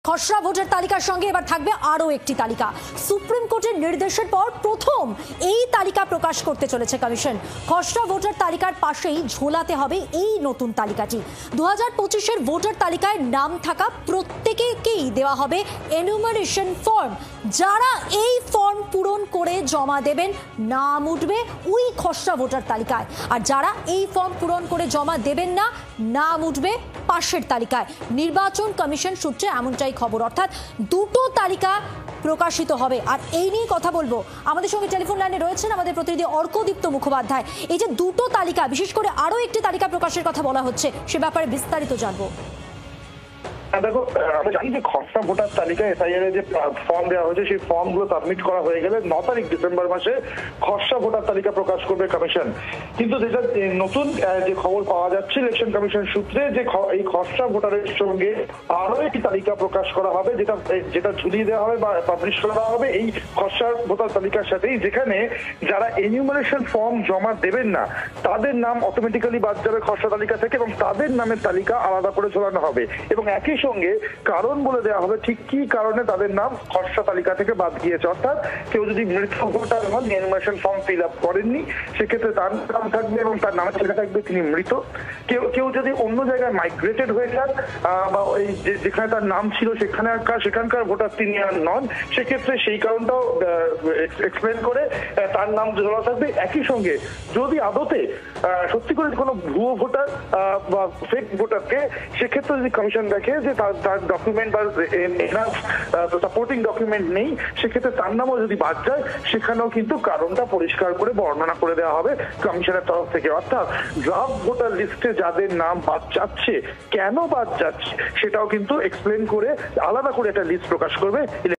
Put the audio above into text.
খসড়া ভোটার তালিকার সঙ্গে এবার থাকবে আরও একটি তালিকা। সুপ্রিম কোর্টের নির্দেশের পর প্রথম এই তালিকা প্রকাশ করতে চলেছে কমিশন। খসড়া ভোটার তালিকার পাশেই ঝোলাতে হবে এই নতুন তালিকাটি। 2025-এর ভোটার তালিকায় নাম থাকা প্রত্যেকেই দেওয়া হবে এনুমারেশন ফর্ম। যারা এই ফর্ম পূরণ করে জমা দেবেন নাম উঠবে ওই খসড়া ভোটার তালিকায়, আর যারা এই ফর্ম পূরণ করে জমা দেবেন না নাম উঠবে পাশের তালিকায়। নির্বাচন কমিশন সূত্রে এমনটাই খবর, অর্থাৎ দুটো তালিকা প্রকাশিত হবে। আর এই নিয়ে কথা বলবো, আমাদের সঙ্গে টেলিফোন লাইনে রয়েছেন আমাদের প্রতিনিধি অর্কদীপ্ত মুখোপাধ্যায়। এই যে দুটো তালিকা, বিশেষ করে আরো একটি তালিকা প্রকাশের কথা বলা হচ্ছে, সে ব্যাপারে বিস্তারিত জানবো। দেখো, আমরা জানি যে খসড়া ভোটার তালিকা এসআইআর এর যে ফর্ম দেওয়া হয়েছে সেই ফর্মগুলো সাবমিট করা হয়ে গেলে 9 তারিখ ডিসেম্বর মাসে খসড়া ভোটার তালিকা প্রকাশ করবে কমিশন। কিন্তু যেটা নতুন যে খবর পাওয়া যাচ্ছে ইলেকশন কমিশন সূত্রে, যে এই খসড়া ভোটারের সঙ্গে আরো একটি তালিকা প্রকাশ করা হবে, যেটা ঝুলিয়ে দেওয়া হবে বা পাবলিশ করা হবে এই খসড়া ভোটার তালিকার সাথেই, যেখানে যারা এনিউমারেশন ফর্ম জমা দেবেন না তাদের নাম অটোমেটিক্যালি বাদ যাবে খসড়া তালিকা থেকে এবং তাদের নামের তালিকা আলাদা করে ঝোলানো হবে এবং একই সঙ্গে কারণ বলে দেওয়া হবে ঠিক কি কারণে তাদের নাম খসড়া তালিকা থেকে বাদ গিয়েছে। অর্থাৎ কেউ যদি মৃত ভোটার হন, এনুমারেশন ফর্ম ফিল আপ করেননি, সেক্ষেত্রে তার নাম থাকবে এবং তার নামের লেখা থাকবে তিনি মৃত। কেউ যদি অন্য জায়গায় মাইগ্রেটেড হয়ে যান বা ওই যেখানে তার নাম ছিল সেখানকার ভোটার তিনি আর নন, সেক্ষেত্রে সেই কারণটাও এক্সপ্লেন করে তার নাম ঝোলা থাকবে। একই সঙ্গে যদি আদতে সত্যি করে কোনো ভুয়ো ভোটার বা ফেক ভোটারকে, সেক্ষেত্রে যদি কমিশন দেখে যে তার ডকুমেন্ট বা সাপোর্টিং ডকুমেন্ট নেই, সেক্ষেত্রে তার নামও যদি বাদ যায় সেখানেও কিন্তু কারণটা পরিষ্কার করে বর্ণনা করে দেওয়া হবে কমিশনের তরফ থেকে। অর্থাৎ ড্রাফট ভোটার লিস্টে যাদের নাম বাদ যাচ্ছে, কেন বাদ যাচ্ছে সেটাও কিন্তু এক্সপ্লেন করে আলাদা করে একটা লিস্ট প্রকাশ করবে।